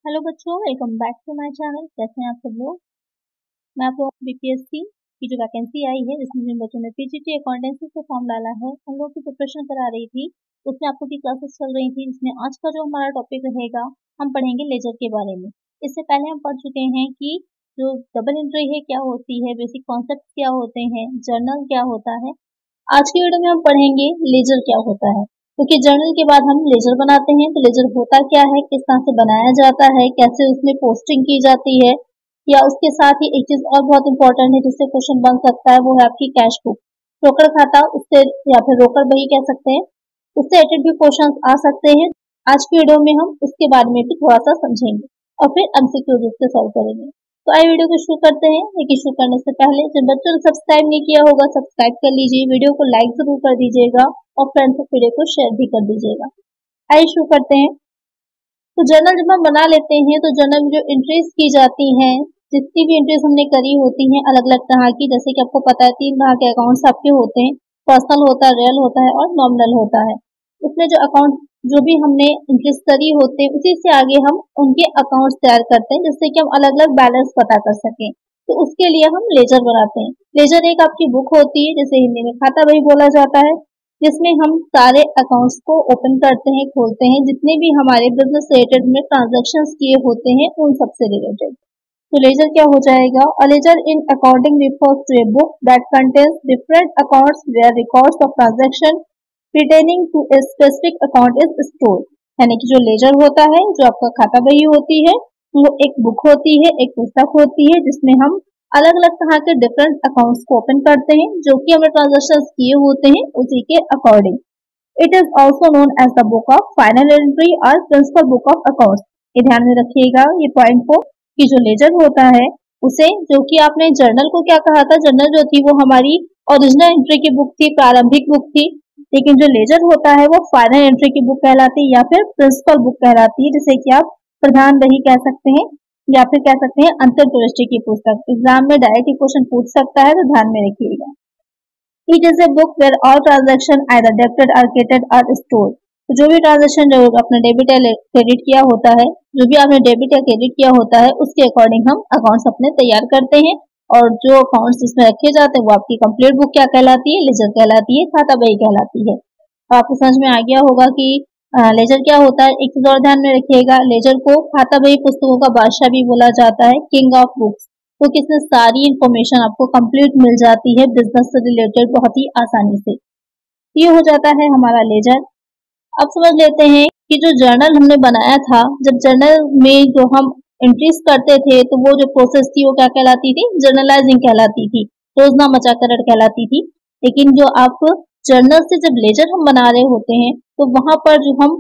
Hello बच्चों, welcome back to my channel. कैसे हैं आप सब लोग। मैं आप लोगों को बीपीएससी की जो वैकेंसी आई है जिसमें जिन बच्चों ने पीजीटी अकाउंटेंसी का फॉर्म डाला है उन लोगों की प्रिपरेशन करा रही थी। उसमें आप लोग की क्लासेस चल रही थी, जिसमें आज का जो हमारा टॉपिक रहेगा हम पढ़ेंगे लेजर के बारे में। इससे पहले हम पढ़ चुके हैं कि जो डबल एंट्री है क्या होती है, बेसिक कॉन्सेप्ट क्या होते हैं, जर्नल क्या होता है। आज की वीडियो में हम पढ़ेंगे लेजर क्या होता है, क्योंकि जर्नल के बाद हम लेजर बनाते हैं। तो लेजर होता क्या है, किस तरह से बनाया जाता है, कैसे उसमें पोस्टिंग की जाती है, या उसके साथ ही एक चीज और बहुत इंपॉर्टेंट है जिससे क्वेश्चन बन सकता है, वो है आपकी कैश बुक, रोकड़ खाता, उससे या फिर रोकड़ बही कह सकते हैं। उससे रिलेटेड भी क्वेश्चन आ सकते हैं। आज की वीडियो में हम उसके बारे में भी थोड़ा सा समझेंगे और फिर एमसीक्यूज उससे सॉल्व करेंगे। तो आइए वीडियो को शुरू करते हैं। लेकिन शुरू करने से पहले जिन बच्चों ने सब्सक्राइब नहीं किया होगा सब्सक्राइब कर लीजिए, वीडियो को लाइक जरूर कर दीजिएगा और फ्रेंड्स को वीडियो को शेयर भी कर दीजिएगा। आइए शुरू करते हैं। तो जर्नल जब हम बना लेते हैं तो जर्नल में जो एंट्रीज की जाती हैं, जितनी भी एंट्रीज हमने करी होती हैं अलग अलग तरह की, जैसे कि आपको पता है 3 तरह के अकाउंट्स आपके होते हैं, पर्सनल होता है, रियल होता है और नॉमिनल होता है। उसमें जो अकाउंट जो भी हमने एंट्रीज करी होते हैं उसी से आगे हम उनके अकाउंट्स तैयार करते हैं, जिससे कि हम अलग अलग बैलेंस पता कर सकें। तो उसके लिए हम लेजर बनाते हैं। लेजर एक आपकी बुक होती है, जिसे हिंदी में खाता बही बोला जाता है, जिसमें हम सारे अकाउंट्स को ओपन करते हैं, खोलते हैं, जितने भी हमारे बिजनेस रिलेटेड में ट्रांजैक्शंस किए होते हैं उन सबसे रिलेटेड। तो लेजर क्या हो जाएगा, a ledger in accounting refers to a book that contains different accounts where records of transaction pertaining to a specific account is stored। यानी कि जो लेजर होता है, जो आपका खाता बही होती है, वो एक बुक होती है, एक पुस्तक होती है, जिसमें हम अलग अलग तरह के डिफरेंट अकाउंट्स को ओपन करते हैं जो कि हमें ट्रांजेक्शन किए होते हैं उसी के according. It is also known as the book of final entry or principal book of accounts. ये ध्यान में रखिएगा ये पॉइंट को, कि जो लेजर होता है उसे, जो कि आपने जर्नल को क्या कहा था, जर्नल जो थी वो हमारी ओरिजिनल एंट्री की बुक थी, प्रारंभिक बुक थी, लेकिन जो लेजर होता है वो फाइनल एंट्री की बुक कहलाती है या फिर प्रिंसिपल बुक कहलाती है, जिसे कि आप प्रधान बही कह सकते हैं या फिर कह सकते हैं अंतिम प्रविष्टि की पुस्तक। एग्जाम में डायरेक्ट क्वेश्चन पूछ सकता है, तो ध्यान में रखिएगा। It is a book where all transaction either debited or credited are stored. तो जो भी ट्रांजेक्शन जो आपने डेबिट या क्रेडिट किया होता है, जो भी आपने डेबिट या क्रेडिट किया होता है उसके अकॉर्डिंग हम अकाउंट्स अपने तैयार करते हैं, और जो अकाउंट्स इसमें रखे जाते हैं वो आपकी कंप्लीट बुक क्या कहलाती है, लेजर कहलाती है, खाता बही कहलाती है। तो आपको समझ में आ गया होगा कि लेजर क्या होता है। एक चीज और ध्यान में रखिएगा, लेजर को खाता बही पुस्तकों का बादशाह भी बोला जाता है, किंग ऑफ बुक्स। तो किसमें सारी इंफॉर्मेशन आपको कंप्लीट मिल जाती है बिजनेस से रिलेटेड बहुत ही आसानी से। ये हो जाता है हमारा लेजर। अब समझ लेते हैं कि जो जर्नल हमने बनाया था, जब जर्नल में जो हम एंट्रीज करते थे तो वो जो प्रोसेस थी वो क्या कहलाती थी, जर्नलाइजिंग कहलाती थी, रोजनामा चाकरर कहलाती थी। लेकिन जो आप जर्नल से जब लेजर हम बना रहे होते हैं तो वहां पर जो हम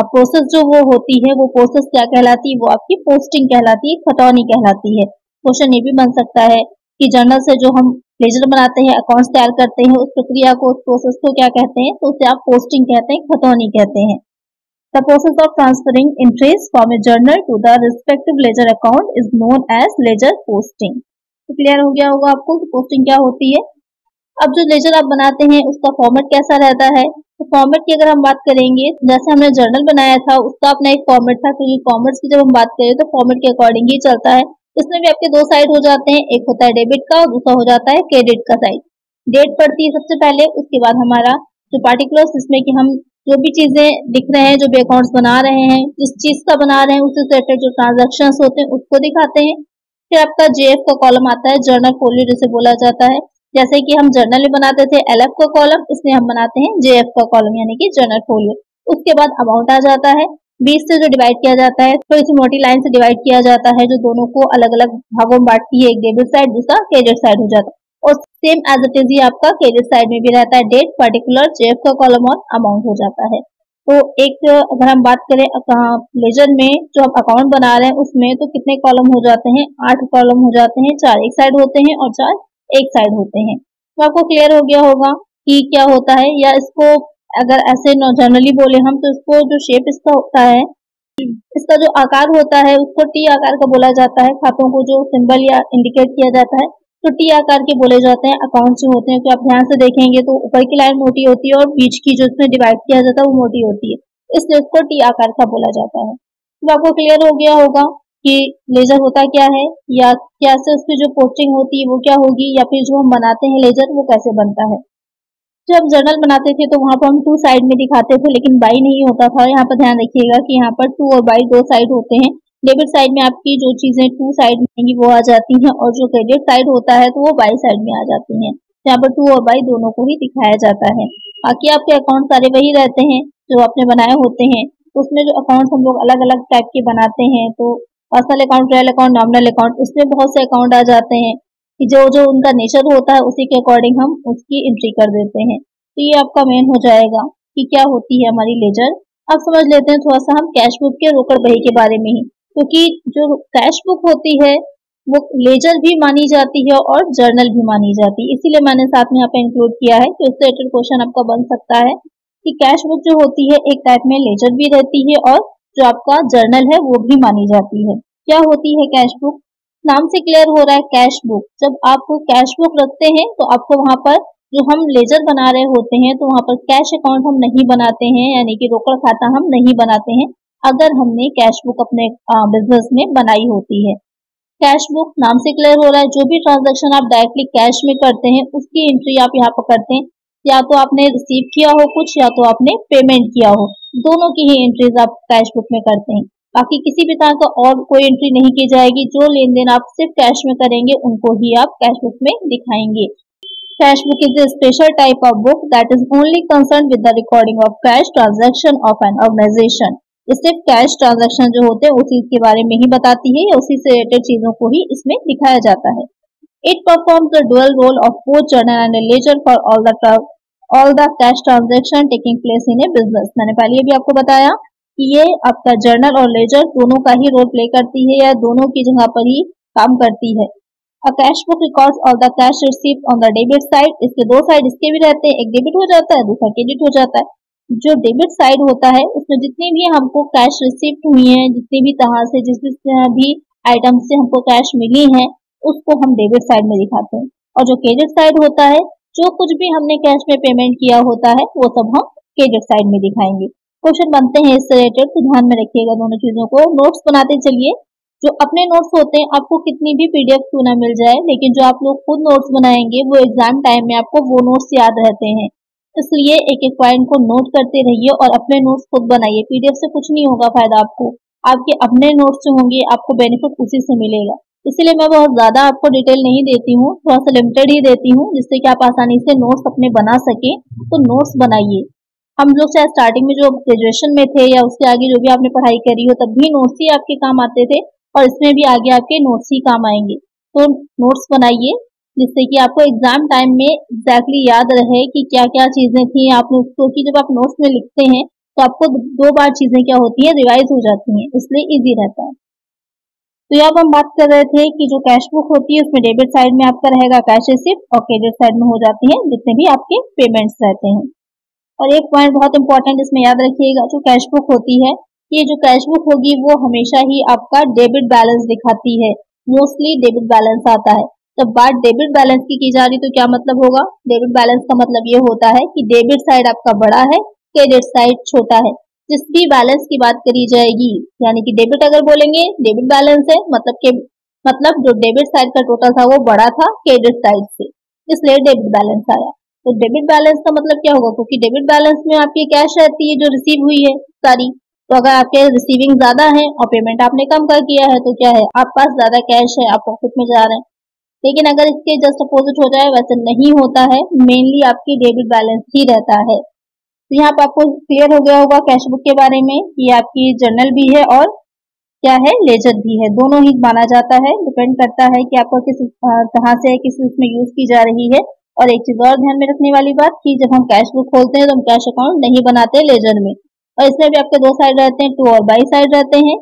प्रोसेस जो वो होती है, वो प्रोसेस क्या कहलाती है, वो आपकी पोस्टिंग कहलाती है, खतौनी कहलाती है। क्वेश्चन ये भी बन सकता है कि जर्नल से जो हम लेजर बनाते हैं, अकाउंट्स तैयार करते हैं, उस प्रक्रिया को, उस प्रोसेस को क्या कहते हैं, तो उसे आप पोस्टिंग कहते हैं, खतौनी कहते हैं। The process of transferring entries from a journal to the respective ledger account is known as ledger posting। तो क्लियर हो गया होगा आपको कि पोस्टिंग क्या होती है। अब जो लेजर आप बनाते हैं उसका फॉर्मेट कैसा रहता है, तो फॉर्मेट की अगर हम बात करेंगे, जैसे हमने जर्नल बनाया था उसका अपना एक फॉर्मेट था, क्योंकि कॉमर्स की जब हम बात करें तो फॉर्मेट के अकॉर्डिंग ही चलता है। इसमें भी आपके 2 साइड हो जाते हैं, एक होता है डेबिट का और दूसरा हो जाता है क्रेडिट का साइड। डेट पड़ती है सबसे पहले, उसके बाद हमारा जो पार्टिकुलर्स, जिसमें कि हम जो भी चीजें लिख रहे हैं, जो भी अकाउंट्स बना रहे हैं, जिस चीज का बना रहे हैं उससे रिलेटेड जो ट्रांजेक्शन होते हैं उसको दिखाते हैं। फिर आपका जेएफ का कॉलम आता है, जर्नल फोलियो जिसे बोला जाता है। जैसे कि हम जर्नल में बनाते थे एलएफ का कॉलम, इसमें हम बनाते हैं जेएफ का कॉलम यानी कि जर्नल फोलियो। उसके बाद अमाउंट आ जाता है, 20 से जो डिवाइड किया जाता है, तो इसी मोटी लाइन से डिवाइड किया जाता है, जो दोनों को अलग अलग भागों में बांटती है, एक डेबिट साइड दूसरा क्रेडिट साइड हो जाता है। और सेम एज इट इज ही आपका क्रेडिट साइड में भी रहता है, डेट, पर्टिकुलर, जेएफ का कॉलम और अमाउंट हो जाता है। तो एक अगर हम बात करें लेजर में जो हम अकाउंट बना रहे हैं उसमें, तो कितने कॉलम हो जाते हैं, 8 कॉलम हो जाते हैं, 4 एक साइड होते हैं और 4 एक साइड होते हैं। तो आपको क्लियर हो गया होगा कि क्या होता है, या इसको अगर ऐसे जनरली बोले हम तो इसको जो शेप इसका होता है, इसका जो आकार होता है उसको टी आकार का बोला जाता है। खातों को जो सिंबल या इंडिकेट किया जाता है तो टी आकार के बोले जाते हैं अकाउंट जो होते हैं। तो आप ध्यान से देखेंगे तो ऊपर की लाइन मोटी होती है और बीच की जो इसमें डिवाइड किया जाता है वो मोटी होती है, इसलिए उसको टी आकार का बोला जाता है। तो आपको क्लियर हो गया होगा कि लेजर होता क्या है, या कैसे उसकी जो पोस्टिंग होती है वो क्या होगी, या फिर जो हम बनाते हैं लेजर वो कैसे बनता है। जब जर्नल बनाते थे तो वहां पर हम टू साइड में दिखाते थे, लेकिन बाई नहीं होता था। यहाँ पर ध्यान रखिएगा कि यहाँ पर टू और बाई दो साइड होते हैं। डेबिट साइड में आपकी जो चीजें टू साइड में आएंगी वो आ जाती हैं, और जो क्रेडिट साइड होता है तो वो बाई साइड में आ जाती हैं। यहाँ पर टू और बाई दोनों को ही दिखाया जाता है। बाकी आपके अकाउंट सारे वही रहते हैं जो आपने बनाए होते हैं। उसमें जो अकाउंट हम लोग अलग अलग टाइप के बनाते हैं, तो personal account, real account, nominal account, इसमें बहुत से अकाउंट आ जाते हैं कि जो जो उनका नेचर होता है उसी के अकॉर्डिंग हम उसकी एंट्री कर देते हैं। तो ये आपका मेन हो जाएगा कि क्या होती है हमारी लेजर। अब समझ लेते हैं थोड़ा सा हम कैश बुक के रोकड़ बही के बारे में ही, क्योंकि जो कैश बुक होती है वो लेजर भी मानी जाती है और जर्नल भी मानी जाती है। इसीलिए मैंने साथ में यहाँ पे इंक्लूड किया है कि उससे रिलेटेड क्वेश्चन आपका बन सकता है कि कैश बुक जो होती है एक टाइप में लेजर भी रहती है, और जो आपका जर्नल है वो भी मानी जाती है। क्या होती है कैश बुक? नाम से क्लियर हो रहा है कैश बुक। जब आप कैश बुक रखते हैं तो आपको वहां पर जो हम लेजर बना रहे होते हैं तो वहां पर कैश अकाउंट हम नहीं बनाते हैं, यानी कि रोकड़ खाता हम नहीं बनाते हैं अगर हमने कैश बुक अपने बिजनेस में बनाई होती है। कैश बुक नाम से क्लियर हो रहा है, जो भी ट्रांजैक्शन आप डायरेक्टली कैश में करते हैं उसकी एंट्री आप यहाँ पर करते हैं। या तो आपने रिसीव किया हो कुछ, या तो आपने पेमेंट किया हो, दोनों की ही एंट्रीज आप कैश बुक में करते हैं। बाकी किसी भी तरह का और कोई एंट्री नहीं की जाएगी। जो लेन देन आप सिर्फ कैश में करेंगे उनको ही आप कैश बुक में दिखाएंगे। Cash book is a special type of book that is only concerned with the recording of cash transaction of an organization. ये सिर्फ कैश ट्रांजैक्शन जो होते हैं उसी के बारे में ही बताती है, या उसी से रिलेटेड चीजों को ही इसमें दिखाया जाता है। It performs the dual role of both journal and a ledger for all the cash transaction taking place in a business. मैंने पहले भी आपको बताया कि ये आपका जर्नल और लेजर दोनों का ही रोल प्ले करती है, या दोनों की जगह पर ही काम करती है। A cash book records all the cash received on the debit side. इसके दो साइड इसके भी रहते हैं, एक डेबिट हो जाता है, दूसरा क्रेडिट हो जाता है। जो डेबिट साइड होता है उसमें जितनी भी हमको कैश रिसीव्ड हुई है, जितनी भी तरह से जिस भी आइटम से हमको कैश मिली है, उसको हम डेबिट साइड में दिखाते हैं। और जो क्रेडिट साइड होता है, जो कुछ भी हमने कैश में पेमेंट किया होता है वो सब हम क्रेडिट साइड में दिखाएंगे। क्वेश्चन बनते हैं इससे रिलेटेड, तो ध्यान में रखिएगा दोनों चीजों को। नोट्स बनाते चलिए। जो अपने नोट्स होते हैं आपको कितनी भी पीडीएफ क्यों ना मिल जाए, लेकिन जो आप लोग खुद नोट्स बनाएंगे वो एग्जाम टाइम में आपको वो नोट्स याद रहते हैं। इसलिए एक एक पॉइंट को नोट करते रहिए और अपने नोट्स खुद बनाइए। पीडीएफ से कुछ नहीं होगा फायदा आपको, आपके अपने नोट्स जो होंगे आपको बेनिफिट उसी से मिलेगा। इसलिए मैं बहुत ज्यादा आपको डिटेल नहीं देती हूँ, थोड़ा सा लिमिटेड ही देती हूँ, जिससे कि आप आसानी से नोट्स अपने बना सके। तो नोट्स बनाइए। हम लोग चाहे स्टार्टिंग में जो ग्रेजुएशन में थे या उसके आगे जो भी आपने पढ़ाई करी हो, तब भी नोट्स ही आपके काम आते थे, और इसमें भी आगे आपके नोट्स ही काम आएंगे। तो नोट्स बनाइए जिससे कि आपको एग्जाम टाइम में एग्जैक्टली याद रहे कि क्या क्या चीजें थी आप लोग, क्योंकि जब आप नोट्स में लिखते हैं तो आपको दो बार चीजें क्या होती है, रिवाइज हो जाती हैं, इसलिए इजी रहता है। तो यहाँ हम बात कर रहे थे कि जो कैश बुक होती है उसमें डेबिट साइड में आपका रहेगा कैश रिसिप्ट, और क्रेडिट साइड में हो जाती है जितने भी आपके पेमेंट्स रहते हैं। और एक पॉइंट बहुत इंपॉर्टेंट इसमें याद रखिएगा, जो कैश बुक होती है, ये जो कैश बुक होगी वो हमेशा ही आपका डेबिट बैलेंस दिखाती है। मोस्टली डेबिट बैलेंस आता है। जब बात डेबिट बैलेंस की जा रही तो क्या मतलब होगा? डेबिट बैलेंस का मतलब ये होता है कि डेबिट साइड आपका बड़ा है, क्रेडिट साइड छोटा है। जिस भी बैलेंस की बात करी जाएगी, यानी कि डेबिट अगर बोलेंगे डेबिट बैलेंस है, मतलब जो डेबिट साइड का टोटल था वो बड़ा था क्रेडिट साइड से, इसलिए डेबिट बैलेंस आया। तो डेबिट बैलेंस का मतलब क्या होगा? क्योंकि डेबिट बैलेंस में आपकी कैश रहती है जो रिसीव हुई है सारी, तो अगर आपके रिसीविंग ज्यादा है और पेमेंट आपने कम कर किया है तो क्या है, आप पास ज्यादा कैश है, आप प्रॉफिट में जा रहे हैं। लेकिन अगर इसके जस्ट अपोजिट हो जाए, वैसे नहीं होता है, मेनली आपकी डेबिट बैलेंस ही रहता है। तो यहाँ पे आपको क्लियर हो गया होगा कैश बुक के बारे में, ये आपकी जर्नल भी है और क्या है, लेजर भी है, दोनों ही माना जाता है। डिपेंड करता है कि आपको किस तरह से किस उसमें यूज की जा रही है। और एक चीज और ध्यान में रखने वाली बात कि जब हम कैश बुक खोलते हैं तो हम कैश अकाउंट नहीं बनाते लेजर में, और इसमें भी आपके दो साइड रहते हैं, टू और बाई साइड रहते हैं।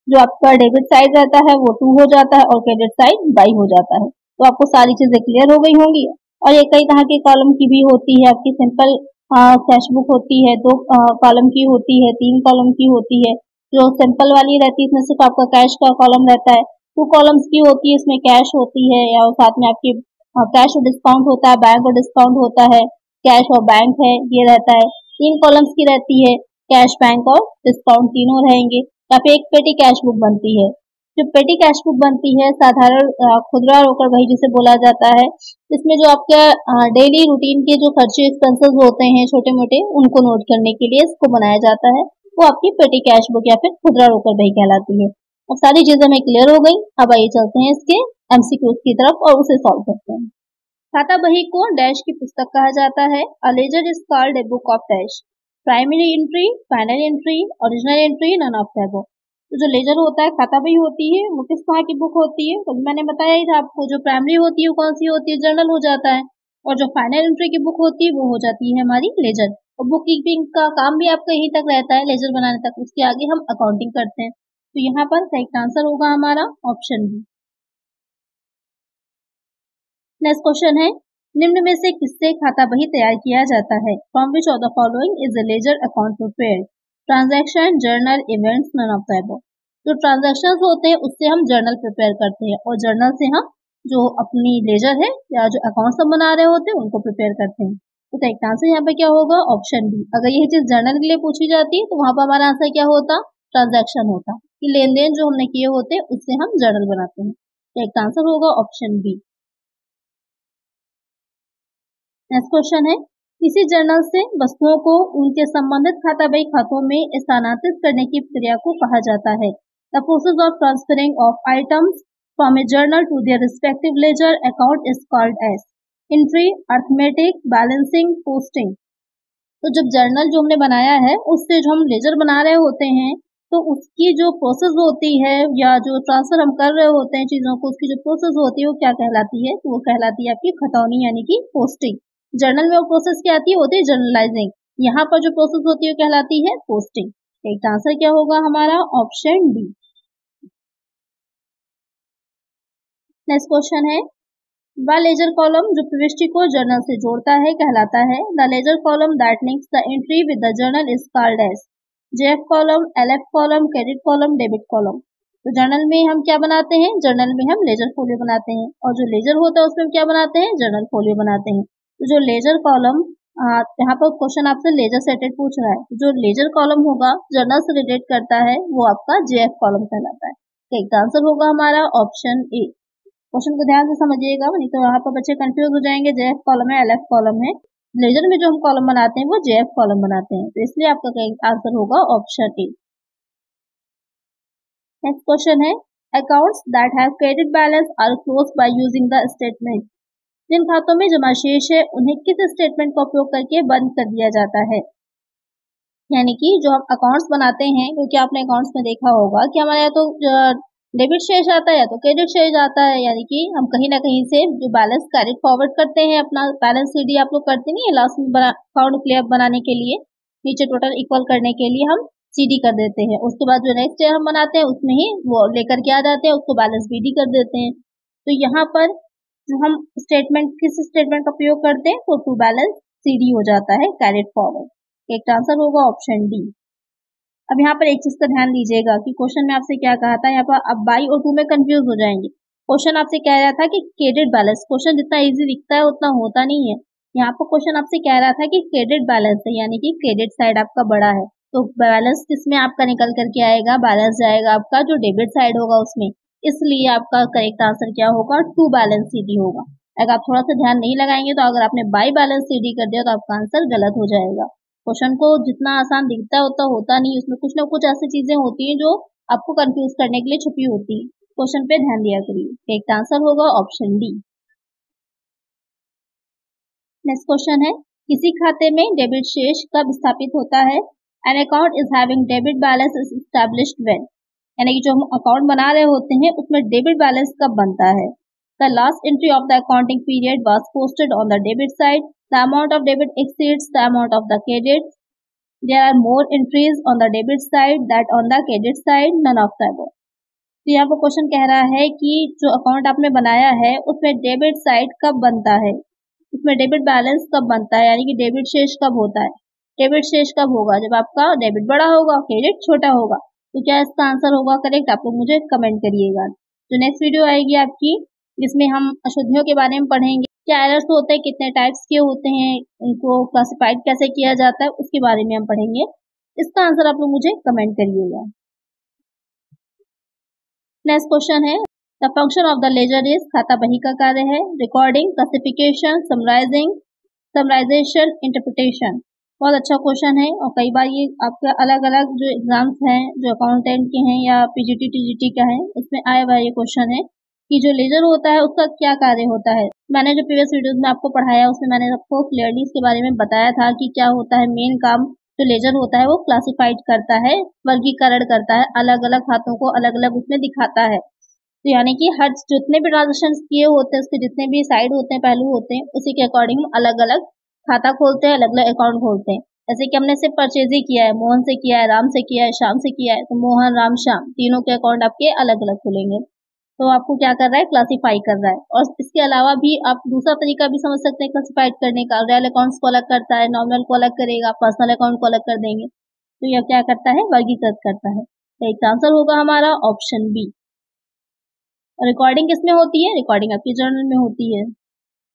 जो आपका डेबिट साइड रहता है वो टू हो जाता है और क्रेडिट साइड बाई हो जाता है। तो आपको सारी चीजें क्लियर हो गई होंगी। और ये कई तरह के कॉलम की भी होती है, आपकी सिंपल कैश बुक होती है, दो कॉलम की होती है, तीन कॉलम की होती है। जो सिंपल वाली रहती है इसमें सिर्फ आपका कैश का कॉलम रहता है। टू कॉलम्स की होती है, इसमें कैश होती है और साथ में आपकी कैश और डिस्काउंट होता है, बैंक और डिस्काउंट होता है, कैश और बैंक है ये रहता है। तीन कॉलम्स की रहती है, कैश, बैंक और डिस्काउंट तीनों रहेंगे। यहाँ पे एक पेटी कैश बुक बनती है। जो पेटी कैश बुक बनती है साधारण खुदरा रोकड़ वही जिसे बोला जाता है। इसमें जो आपके डेली रूटीन के जो खर्चे एक्सपेंसेस होते हैं छोटे मोटे उनको नोट करने के लिए इसको बनाया जाता है। वो आपकी पेटी कैश बुक या फिर खुदरा रोकड़ वही कहलाती है। अब सारी चीजें हमें क्लियर हो गई। अब आइए चलते हैं इसके एमसीक्यूज की तरफ और उसे सॉल्व करते हैं। खाता बही को डैश की पुस्तक कहा जाता है। A ledger is called a book of dash. Primary entry, final entry, original entry, none of the above. तो जो लेजर होता है, खाता बही होती है, वो किस तरह की बुक होती है? तो मैंने बताया ही था आपको, जो प्राइमरी होती है वो कौन सी होती है? जर्नल हो जाता है। और जो फाइनल एंट्री की बुक होती है वो हो जाती है हमारी लेजर। और बुक कीपिंग का काम भी आपका यहीं तक रहता है, लेजर बनाने तक। उसके आगे हम अकाउंटिंग करते हैं। तो यहाँ पर करेक्ट आंसर होगा हमारा ऑप्शन बी। नेक्स्ट क्वेश्चन है, निम्न में से किससे खाता बही तैयार किया जाता है? From which of the following is a ledger account prepared? Transaction, journal, events, none of the above. जो ट्रांजैक्शंस होते हैं उससे हम जर्नल प्रिपेयर करते हैं और जर्नल से हम जो अपनी लेजर है या जो अकाउंट्स हम बना रहे होते हैं उनको प्रिपेयर करते हैं। तो करेक्ट आंसर यहाँ पे क्या होगा? Option B. अगर यही चीज जर्नल के लिए पूछी जाती है तो वहां पर हमारा आंसर क्या होता? ट्रांजैक्शन होता, कि लेन देन जो हमने किए होते हैं उससे हम जर्नल बनाते हैं। करेक्ट आंसर होगा ऑप्शन बी। नेक्स्ट क्वेश्चन है, किसी जर्नल से वस्तुओं को उनके संबंधित खाता बही खातों में स्थानांतरित करने की प्रक्रिया को कहा जाता है? The process of transferring of items from a journal to their respective ledger account is called as entry, arithmetic, balancing, posting. तो जब जर्नल जो हमने बनाया है उससे जो हम लेजर बना रहे होते हैं तो उसकी जो प्रोसेस होती है या जो ट्रांसफर हम कर रहे होते हैं चीजों को, उसकी जो प्रोसेस होती है वो क्या कहलाती है? तो वो कहलाती है आपकी खतौनी यानी कि पोस्टिंग। जर्नल में वो प्रोसेस क्या आती है? होती है जर्नलाइजिंग। यहाँ पर जो प्रोसेस होती है कहलाती है पोस्टिंग। एक आंसर क्या होगा हमारा? Option D. नेक्स्ट क्वेश्चन है, द लेजर कॉलम जो प्रविष्टि को जर्नल से जोड़ता है कहलाता है? The ledger column that links the entry with the journal is called as JF column, LF column, credit column, debit column. तो जर्नल में हम क्या बनाते हैं? जर्नल में हम लेजर फोलियो बनाते हैं और जो लेजर होता है उसमें हम क्या बनाते हैं? जर्नल फोलियो बनाते हैं। तो जो लेजर कॉलम, यहाँ पर क्वेश्चन आपसे लेजर सेटेड पूछ रहा है, जो लेजर कॉलम होगा जर्नल से रिलेट करता है वो आपका जेएफ कॉलम कहलाता है। तो एक आंसर होगा हमारा ऑप्शन ए। क्वेश्चन को ध्यान से समझिएगा, नहीं तो यहाँ पर बच्चे कंफ्यूज हो जाएंगे, जेएफ कॉलम है, एलएफ कॉलम है। लेजर में जो हम कॉलम बनाते हैं वो जेएफ कॉलम बनाते हैं, तो इसलिए आपका आंसर होगा ऑप्शन ए। नेक्स्ट क्वेश्चन है, accounts that have credit balance are closed by using the statement. जिन खातों में जमा शेष है उन्हें किस स्टेटमेंट का उपयोग करके बंद कर दिया जाता है? यानी कि जो हम अकाउंट्स बनाते हैं, क्योंकि आपने अकाउंट्स में देखा होगा कि हमारे यहाँ तो डेबिट शेष आता है या तो क्रेडिट शेष आता है, यानी कि हम कहीं ना कहीं से जो बैलेंस कैरिड फॉरवर्ड करते हैं, अपना बैलेंस सीडी आप लोग करते नहीं है लास्ट में अकाउंट क्लियर बनाने के लिए, नीचे टोटल इक्वल करने के लिए हम सीडी कर देते हैं। उसके बाद जो नेक्स्ट ईयर हम बनाते हैं उसमें ही वो लेकर के आ जाते हैं, उसको बैलेंस बीडी कर देते हैं। तो यहाँ पर जो हम स्टेटमेंट किस स्टेटमेंट का प्रयोग करते हैं तो टू बैलेंस सीडी हो जाता है कैरिड फॉरवर्ड। एक आंसर होगा ऑप्शन डी। अब यहाँ पर एक चीज का ध्यान दीजिएगा कि क्वेश्चन में आपसे क्या कहा था, यहाँ पर अब बाई और टू में कंफ्यूज हो जाएंगे। क्वेश्चन आपसे कह रहा था कि क्रेडिट बैलेंस, क्वेश्चन जितना इजी दिखता है उतना होता नहीं है। यहाँ पर क्वेश्चन आपसे कह रहा था कि क्रेडिट बैलेंस है, यानी कि क्रेडिट साइड आपका बड़ा है, तो बैलेंस किसमें आपका निकल करके आएगा? बैलेंस जाएगा आपका जो डेबिट साइड होगा उसमें, इसलिए आपका करेक्ट आंसर क्या होगा? टू बैलेंस सीडी होगा। अगर आप थोड़ा सा ध्यान नहीं लगाएंगे तो अगर आपने बाई बैलेंस सीडी कर दिया तो आपका आंसर गलत हो जाएगा। क्वेश्चन को जितना आसान दिखता है उतना होता नहीं, उसमें कुछ ना कुछ ऐसी चीजें होती हैं जो आपको कंफ्यूज करने के लिए छुपी होती है। क्वेश्चन पे ध्यान दिया करिए। करेक्ट आंसर होगा ऑप्शन डी। नेक्स्ट क्वेश्चन है, किसी खाते में डेबिट शेष कब स्थापित होता है? An account is having debit balance is established when, यानी कि जो हम अकाउंट बना रहे होते हैं उसमें डेबिट बैलेंस कब बनता है? The last entry of the accounting period was posted on the debit side, the amount of debit exceeds the amount of the credit, there are more entries on the debit side that on the credit side, none of the above. तो यहाँ पर question कह रहा है कि जो account आपने बनाया है उसमें डेबिट साइड कब बनता है, उसमें डेबिट बैलेंस कब बनता है, यानी कि डेबिट शेष कब होता है? डेबिट शेष कब होगा? जब आपका डेबिट बड़ा होगा, क्रेडिट छोटा होगा। तो क्या इसका आंसर होगा करेक्ट? आप लोग मुझे कमेंट करिएगा। जो नेक्स्ट वीडियो आएगी आपकी, जिसमें हम अशुद्धियों के बारे में पढ़ेंगे, क्या एरर्स होते हैं, कितने टाइप्स के होते हैं, उनको क्लासिफाइड कैसे किया जाता है, उसके बारे में हम पढ़ेंगे। इसका आंसर आप लोग मुझे कमेंट करिएगा। नेक्स्ट क्वेश्चन है the function of the ledger is, खाता बही का कार्य है रिकॉर्डिंग, क्लासिफिकेशन, समराइजेशन, इंटरप्रिटेशन। बहुत अच्छा क्वेश्चन है और कई बार ये आपके अलग अलग जो एग्जाम्स हैं जो अकाउंटेंट के हैं या पीजीटी टीजीटी का है उसमें आया हुआ ये क्वेश्चन है कि जो लेजर होता है उसका क्या कार्य होता है। मैंने जो प्रीवियस वीडियोस में आपको पढ़ाया उसमें मैंने आपको क्लियरली इसके बारे में बताया था कि क्या होता है। मेन काम जो लेजर होता है वो क्लासिफाइड करता है, वर्गीकरण करता है, अलग अलग खातों को अलग अलग उसमें दिखाता है। तो यानी कि हर जितने भी ट्रांजेक्शन किए होते हैं उसके जितने भी साइड होते हैं, पहलू होते हैं, उसी के अकॉर्डिंग अलग अलग खाता खोलते हैं, अलग अलग अकाउंट खोलते हैं। जैसे कि हमने सिर्फ परचेज ही किया है, मोहन से किया है, राम से किया है, श्याम से किया है, तो मोहन, राम, श्याम तीनों के अकाउंट आपके अलग अलग खुलेंगे। तो आपको क्या कर रहा है, क्लासिफाई कर रहा है। और इसके अलावा भी आप दूसरा तरीका भी समझ सकते हैं क्लासिफाइड करने का। रियल अकाउंट्स को अलग करता है, नॉमिनल को अलग करेगा, पर्सनल अकाउंट को अलग कर देंगे। तो यह क्या करता है, वर्गीकृत करता है। तो एक आंसर होगा हमारा ऑप्शन बी। रिकॉर्डिंग किसमें होती है, रिकॉर्डिंग आपकी जर्नल में होती है।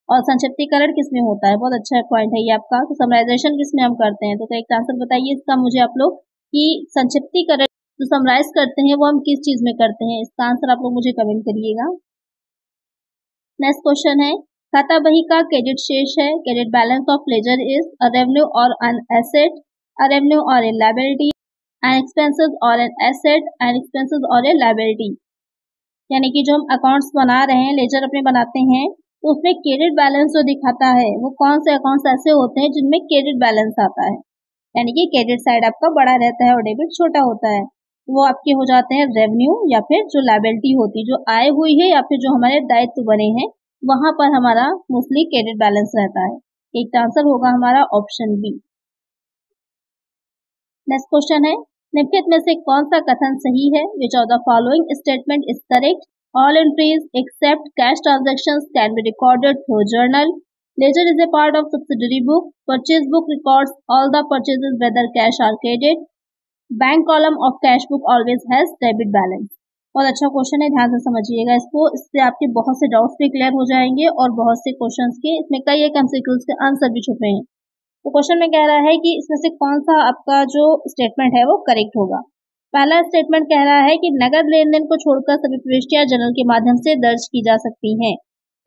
और संक्षिप्तीकरण किसमें होता है, बहुत अच्छा पॉइंट है ये आपका। तो समराइजेशन किसमें हम करते हैं, तो एक आंसर बताइए इसका मुझे आप लोग कि संक्षिप्तीकरण जो समराइज करते हैं वो हम किस चीज में करते हैं। इसका आंसर आप लोग मुझे कमेंट करिएगा। नेक्स्ट क्वेश्चन है खाता बही का क्रेडिट शेष है, credit balance of ledger is a revenue or an asset, a revenue or a liability, an expenses or an asset, an expenses or a liability. यानी कि जो हम अकाउंट्स बना रहे हैं, लेजर अपने बनाते हैं, तो उसमें क्रेडिट बैलेंस जो दिखाता है वो कौन से अकाउंट्स ऐसे होते हैं जिनमें क्रेडिट बैलेंस आता है। यानी कि क्रेडिट साइड आपका बड़ा रहता है और डेबिट छोटा होता है। वो आपके हो जाते हैं रेवेन्यू या फिर जो लायबिलिटी होती है, जो आय हुई है या फिर जो हमारे दायित्व बने हैं, वहां पर हमारा मोस्टली क्रेडिट बैलेंस रहता है। एक आंसर होगा हमारा ऑप्शन बी। नेक्स्ट क्वेश्चन है निम्नलिखित में से कौन सा कथन सही है, which of the following statement is correct. All entries except cash transactions can be recorded through journal. Ledger is a part of subsidiary book. Purchase book records all the purchases whether cash or credit. Bank column of cash book always has debit balance. बहुत अच्छा question है, ध्यान से समझिएगा इसको। इससे आपके बहुत से डाउट्स भी क्लियर हो जाएंगे और बहुत से क्वेश्चंस के इसमें कई एक एमसीक्यूज के आंसर भी छुपे हैं। तो क्वेश्चन में कह रहा है कि इसमें से कौन सा आपका जो स्टेटमेंट है वो करेक्ट होगा। पहला स्टेटमेंट कह रहा है कि नगद लेन देन को छोड़कर सभी प्रविष्टियां जर्नल के माध्यम से दर्ज की जा सकती हैं।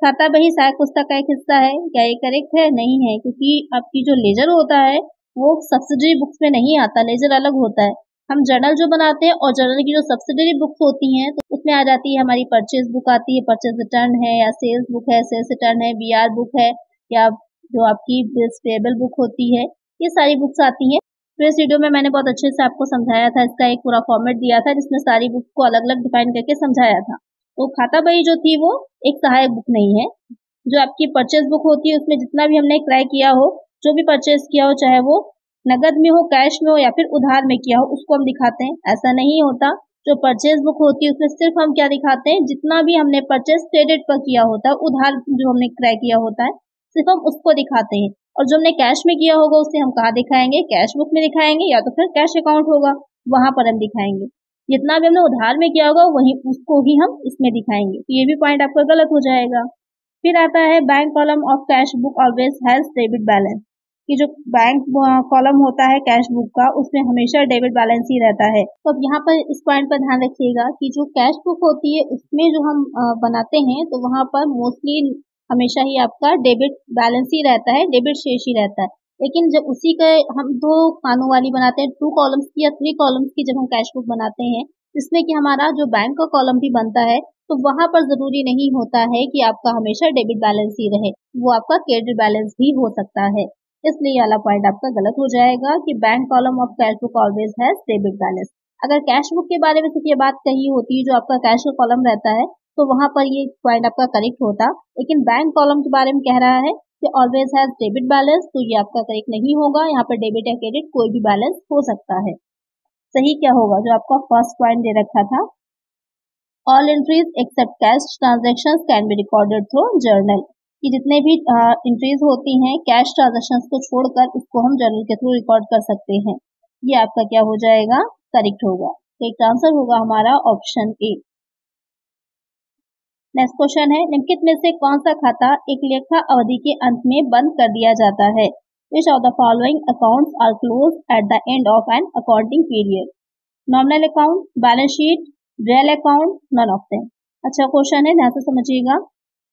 खाता बही सहायक पुस्तक का एक हिस्सा है, क्या ये करेक्ट है, नहीं है, क्योंकि आपकी जो लेजर होता है वो सब्सिडरी बुक्स में नहीं आता, लेजर अलग होता है। हम जर्नल जो बनाते हैं और जर्नल की जो सब्सिडरी बुक्स होती हैं तो उसमें आ जाती है हमारी परचेज बुक आती है, परचेज रिटर्न है या सेल्स बुक है, सेल्स रिटर्न है, बीआर बुक है, या जो आपकी बिल्स पेएबल बुक होती है, ये सारी बुक्स आती हैं। तो इस वीडियो में मैंने बहुत अच्छे से आपको समझाया था, इसका एक पूरा फॉर्मेट दिया था जिसमें सारी बुक को अलग अलग डिफाइन करके समझाया था। तो खाता बही जो थी वो एक सहायक बुक नहीं है। जो आपकी परचेज बुक होती है उसमें जितना भी हमने क्रय किया हो, जो भी परचेज किया हो, चाहे वो नगद में हो, कैश में हो या फिर उधार में किया हो, उसको हम दिखाते हैं। ऐसा नहीं होता, जो परचेज बुक होती है उसमें सिर्फ हम क्या दिखाते हैं, जितना भी हमने परचेज क्रेडिट पर किया होता है, उधार जो हमने क्रय किया होता है, सिर्फ हम उसको दिखाते हैं। और जो हमने कैश में किया होगा उसे हम कहाँ दिखाएंगे, कैश बुक में दिखाएंगे या तो फिर कैश अकाउंट होगा वहां पर हम दिखाएंगे। जितना भी हमने उधार में किया होगा वही उसको ही हम इसमें दिखाएंगे। तो ये भी पॉइंट आपका गलत हो जाएगा। फिर आता है bank column of cash book always has debit balance, कि जो बैंक कॉलम होता है कैश बुक का उसमें हमेशा डेबिट बैलेंस ही रहता है। तो अब यहाँ पर इस पॉइंट पर ध्यान रखिएगा कि जो कैश बुक होती है उसमें जो हम बनाते हैं तो वहां पर मोस्टली हमेशा ही आपका डेबिट बैलेंस ही रहता है, डेबिट शेष ही रहता है। लेकिन जब उसी का हम दो खानों वाली बनाते हैं, 2 कॉलम्स की या 3 कॉलम्स की जब हम कैश बुक बनाते हैं, जिसमें कि हमारा जो बैंक का कॉलम भी बनता है, तो वहां पर जरूरी नहीं होता है कि आपका हमेशा डेबिट बैलेंस ही रहे, वो आपका क्रेडिट बैलेंस भी हो सकता है। इसलिए वाला पॉइंट आपका गलत हो जाएगा कि bank column of cash book always has debit balance. अगर कैश बुक के बारे में सिर्फ ये बात कही होती है, जो आपका कैश का कॉलम रहता है, तो वहां पर ये पॉइंट आपका करेक्ट होता। लेकिन बैंक कॉलम के बारे में कह रहा है कि ऑलवेज हैज डेबिट बैलेंस, तो ये आपका करेक्ट नहीं होगा। यहाँ पर डेबिट या क्रेडिट कोई भी बैलेंस हो सकता है। सही क्या होगा, जो आपका फर्स्ट पॉइंट दे रखा था, all entries except cash transaction can be recorded through journal, कि जितने भी एंट्रीज होती हैं कैश ट्रांजेक्शन को छोड़कर उसको हम जर्नल के थ्रू रिकॉर्ड कर सकते हैं। ये आपका क्या हो जाएगा, करेक्ट होगा। तो एक आंसर होगा हमारा ऑप्शन ए। नेक्स्ट क्वेश्चन है निम्नलिखित में से कौन सा खाता एक लेखा अवधि के अंत में बंद कर दिया जाता है। Which of the following accounts are close at the end of an accounting period. Nominal account, balance sheet, real account, none of them. अच्छा क्वेश्चन है, ध्यान से समझिएगा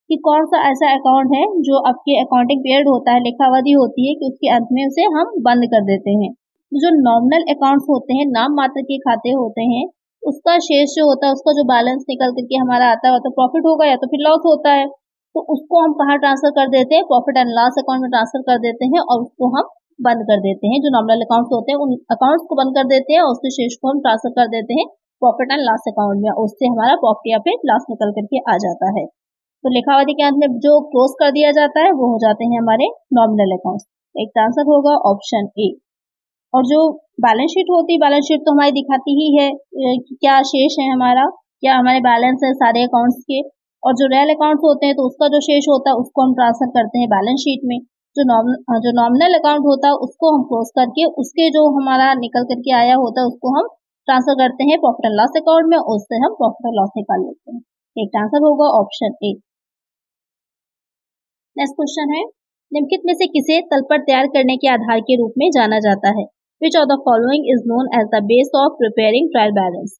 कि कौन सा ऐसा अकाउंट है जो आपके अकाउंटिंग पीरियड होता है, लेखावधि होती है कि उसके अंत में उसे हम बंद कर देते हैं। जो नॉमिनल अकाउंट्स होते हैं, नाम मात्र के खाते होते हैं, उसका शेष जो होता है, उसका जो बैलेंस निकल करके हमारा आता है, तो प्रॉफिट होगा या तो फिर लॉस होता है, तो उसको हम कहाँ ट्रांसफर कर देते हैं, प्रॉफिट एंड लॉस अकाउंट में ट्रांसफर कर देते हैं और उसको हम बंद कर देते हैं। जो नॉमिनल अकाउंट्स होते हैं उन अकाउंट्स को बंद कर देते हैं और उसके शेष को हम ट्रांसफर कर देते हैं प्रॉफिट एंड लॉस अकाउंट में, उससे हमारा प्रॉफिट या फिर लॉस निकल करके आ जाता है। तो लेखावधि के अंत में जो क्लोज कर दिया जाता है वो हो जाते हैं हमारे नॉमिनल अकाउंट्स। एक आंसर होगा ऑप्शन ए। और जो बैलेंस शीट होती है, बैलेंस शीट तो हमारी दिखाती ही है कि क्या शेष है हमारा, क्या हमारे बैलेंस है सारे अकाउंट्स के। और जो रियल अकाउंट्स होते हैं तो उसका जो शेष होता है उसको हम ट्रांसफर करते हैं बैलेंस शीट में। जो नॉमिनल अकाउंट होता है उसको हम क्लोज करके उसके जो हमारा निकल करके आया होता है उसको हम ट्रांसफर करते हैं प्रॉफिट एंड लॉस अकाउंट में, उससे हम प्रॉफिट एंड लॉस निकाल लेते हैं। एक आंसर होगा ऑप्शन ए। नेक्स्ट क्वेश्चन है, निम्नलिखित में से किसे तलपट तैयार करने के आधार के रूप में जाना जाता है? Which of the following is known as the base of preparing trial balance?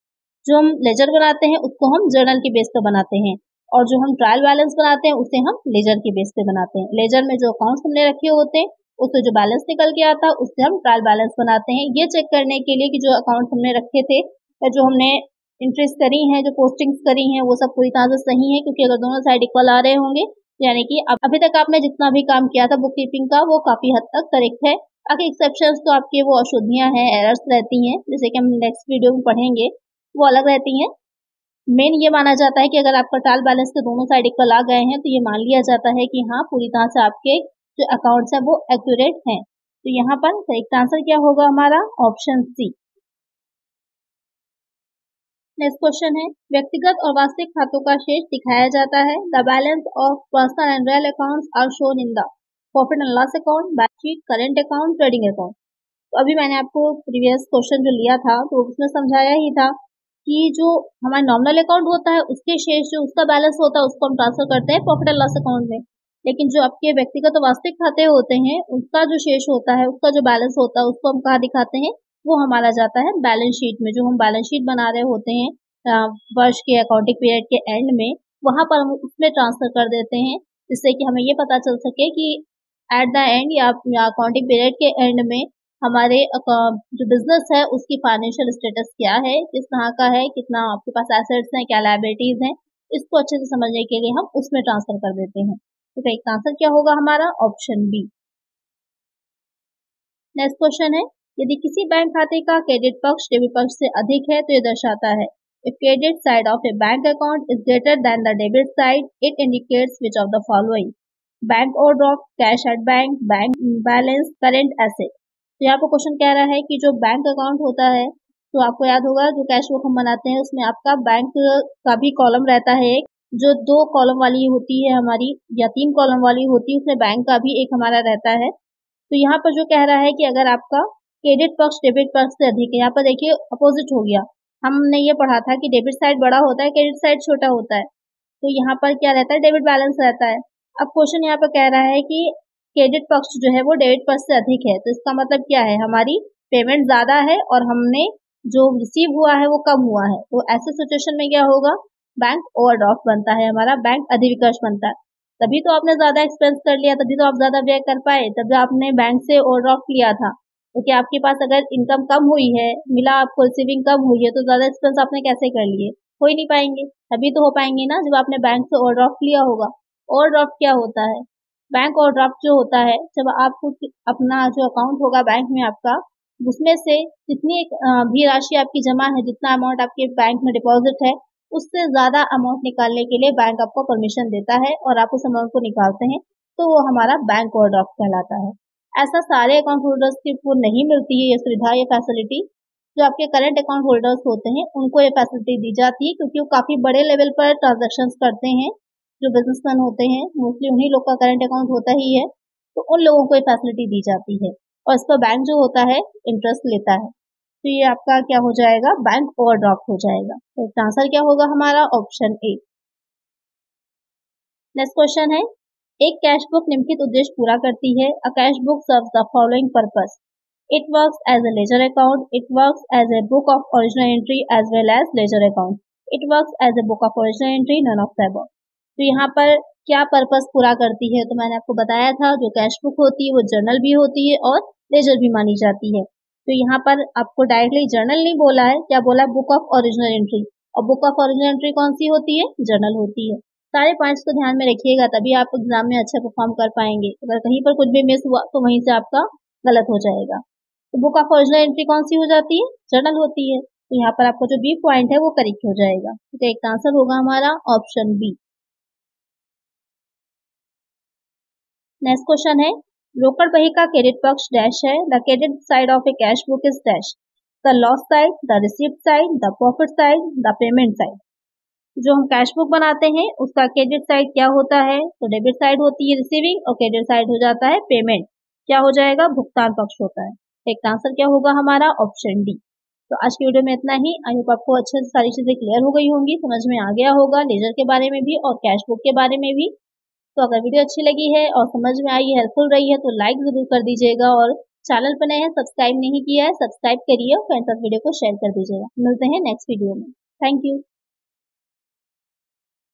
जो हम लेजर बनाते हैं उसको हम जर्नल के बेस पे बनाते हैं और जो हम ट्रायल बैलेंस बनाते हैं उसे हम लेजर के बेस पे बनाते हैं। लेजर में जो अकाउंट्स हमने रखे होते हैं उससे जो बैलेंस निकल के आता है उससे हम ट्रायल बैलेंस बनाते हैं, ये चेक करने के लिए कि जो अकाउंट्स हमने रखे थे या जो हमने इंटरेस्ट करी हैं, जो पोस्टिंग्स करी हैं, वो सब पूरी तरह से सही है। क्योंकि अगर दोनों साइड इक्वल आ रहे होंगे यानी कि अभी तक आपने जितना भी काम किया था बुक कीपिंग का वो काफी हद तक करेक्ट है। बाकी एक्सेप्शंस तो आपके वो अशुद्धियां हैं, एरर्स रहती हैं, जैसे कि हम नेक्स्ट वीडियो में पढ़ेंगे, वो अलग रहती हैं। मेन ये माना जाता है कि अगर आपका ट्रायल बैलेंस के दोनों साइड इक्वल आ गए हैं तो ये मान लिया जाता है कि हाँ पूरी तरह से आपके जो अकाउंट्स हैं वो एक्यूरेट हैं। तो यहाँ पर करेक्ट आंसर क्या होगा हमारा? Option C. नेक्स्ट क्वेश्चन है, व्यक्तिगत और वास्तविक खातों का शेष दिखाया जाता है। The balance of personal and real accounts are shown in the profit and loss account, balance sheet, current account, trading account. तो अभी मैंने आपको प्रीवियस क्वेश्चन जो लिया था तो उसमें समझाया ही था कि जो हमारा नॉमिनल अकाउंट होता है उसके शेष जो उसका बैलेंस होता है उसको हम ट्रांसफर करते हैं प्रॉफिट एंड लॉस अकाउंट में। लेकिन जो आपके व्यक्तिगत और वास्तविक खाते होते हैं उसका जो शेष होता है, उसका जो बैलेंस होता है उसको हम कहाँ दिखाते हैं? वो हमारा जाता है बैलेंस शीट में। जो हम बैलेंस शीट बना रहे होते हैं वर्ष के अकाउंटिंग पीरियड के एंड में, वहां पर हम उसमें ट्रांसफर कर देते हैं जिससे कि हमें ये पता चल सके कि एट द एंड या अकाउंटिंग पीरियड के एंड में हमारे जो बिजनेस है उसकी फाइनेंशियल स्टेटस क्या है, किस तरह का है, कितना आपके पास एसेट्स हैं, क्या लायबिलिटीज हैं, इसको अच्छे से समझने के लिए हम उसमें ट्रांसफर कर देते हैं। तो करेक्ट आंसर क्या होगा हमारा? Option B. नेक्स्ट क्वेश्चन है, यदि किसी बैंक खाते का क्रेडिट पक्ष डेबिट पक्ष से अधिक है तो ये दर्शाता है if credit side of a bank account is greater than the debit side, it indicates which of the following? Bank overdraft, cash at bank, bank balance, current asset. तो यहाँ पर क्वेश्चन कह रहा है कि जो बैंक अकाउंट होता है तो आपको याद होगा जो कैश बुक हम बनाते हैं उसमें आपका बैंक का भी कॉलम रहता है, जो 2 कॉलम वाली होती है हमारी या 3 कॉलम वाली होती है, उसमें बैंक का भी एक हमारा रहता है। तो यहाँ पर जो कह रहा है कि अगर आपका क्रेडिट पक्ष डेबिट पक्ष से अधिक है, यहाँ पर देखिए अपोजिट हो गया। हमने ये पढ़ा था कि डेबिट साइड बड़ा होता है, क्रेडिट साइड छोटा होता है, तो यहाँ पर क्या रहता है? डेबिट बैलेंस रहता है। अब क्वेश्चन यहाँ पर कह रहा है कि क्रेडिट पक्ष जो है वो डेबिट पक्ष से अधिक है, तो इसका मतलब क्या है? हमारी पेमेंट ज्यादा है और हमने जो रिसीव हुआ है वो कम हुआ है। तो ऐसे सिचुएशन में क्या होगा? बैंक ओवरड्राफ्ट बनता है हमारा, बैंक अधिविकर्ष बनता है। तभी तो आपने ज्यादा एक्सपेंस कर लिया, तभी तो आप ज्यादा व्यय कर पाए, तभी आपने बैंक से ओवरड्राफ्ट लिया था। क्योंकि आपके पास अगर इनकम कम हुई है, मिला आपको रिसीविंग कम हुई है, तो ज्यादा एक्सपेंस आपने कैसे कर लिए? हो ही नहीं पाएंगे। तभी तो हो पाएंगे ना जब आपने बैंक से ओवरड्राफ्ट लिया होगा। ओवरड्राफ्ट क्या होता है? बैंक ओवरड्राफ्ट जो होता है जब आपको अपना जो अकाउंट होगा बैंक में आपका, उसमें से जितनी भी राशि आपकी जमा है, जितना अमाउंट आपके बैंक में डिपॉजिट है, उससे ज्यादा अमाउंट निकालने के लिए बैंक आपको परमिशन देता है और आप उस अमाउंट को निकालते हैं, तो वो हमारा बैंक ओवरड्राफ्ट कहलाता है। ऐसा सारे अकाउंट होल्डर्स को नहीं मिलती है ये सुविधा, ये फैसिलिटी। जो आपके करंट अकाउंट होल्डर्स होते हैं उनको ये फैसिलिटी दी जाती है क्योंकि वो काफी बड़े लेवल पर ट्रांजेक्शन्स करते हैं। जो बिजनेसमैन होते हैं मोस्टली उन्हीं लोग का करंट अकाउंट होता ही है, तो उन लोगों को ये फैसिलिटी दी जाती है और इस पर बैंक जो होता है इंटरेस्ट लेता है। तो ये आपका क्या हो जाएगा? बैंक ओवरड्राफ्ट हो जाएगा। तो इसका आंसर क्या होगा हमारा? Option A. नेक्स्ट क्वेश्चन है, एक कैश बुक निम्नलिखित उद्देश्य पूरा करती है। A cash book serves the following purpose: it works as a ledger account, it works as a book of original entry as well as ledger account. It works as a book of original entry, none of the above. तो यहाँ पर क्या purpose पूरा करती है, तो मैंने आपको बताया था जो कैश बुक होती है वो जर्नल भी होती है और लेजर भी मानी जाती है। तो यहाँ पर आपको डायरेक्टली जर्नल नहीं बोला है, क्या बोला है, बुक ऑफ ओरिजिनल एंट्री। और बुक ऑफ ओरिजिनल एंट्री कौन सी होती है, जर्नल होती है। सारे पॉइंट्स को ध्यान में रखिएगा, तभी आप एग्जाम में अच्छा परफॉर्म कर पाएंगे। अगर कहीं पर कुछ भी मिस हुआ तो वहीं से आपका गलत हो जाएगा। तो बुक ऑफ ओरिजिनल एंट्री कौन सी हो जाती है, जर्नल होती है। तो यहाँ पर आपका जो बी पॉइंट है वो करेक्ट हो जाएगा। तो एक आंसर होगा हमारा ऑप्शन बी। नेक्स्ट क्वेश्चन है, रोकड़ बही का क्रेडिट पक्ष डैश है, the credit side of A cash book is dash, the loss side, the receipt side, the profit side, the payment side. जो हम कैश बुक बनाते हैं उसका क्रेडिट साइड क्या होता है, तो डेबिट साइड होती है रिसीविंग और क्रेडिट साइड हो जाता है पेमेंट। क्या हो जाएगा, भुगतान पक्ष होता है। एक आंसर क्या होगा हमारा, ऑप्शन डी। तो आज की वीडियो में इतना ही। आई होप आपको अच्छे से सारी चीजें क्लियर हो गई होंगी, समझ में आ गया होगा लेजर के बारे में भी और कैश बुक के बारे में भी। तो अगर वीडियो अच्छी लगी है और समझ में आई, हेल्पफुल रही है, तो लाइक जरूर कर दीजिएगा और चैनल पर नए हैं सब्सक्राइब नहीं किया है सब्सक्राइब करिए और फ्रेंड्स साथ वीडियो को शेयर कर दीजिएगा। मिलते हैं नेक्स्ट वीडियो में। Thank you.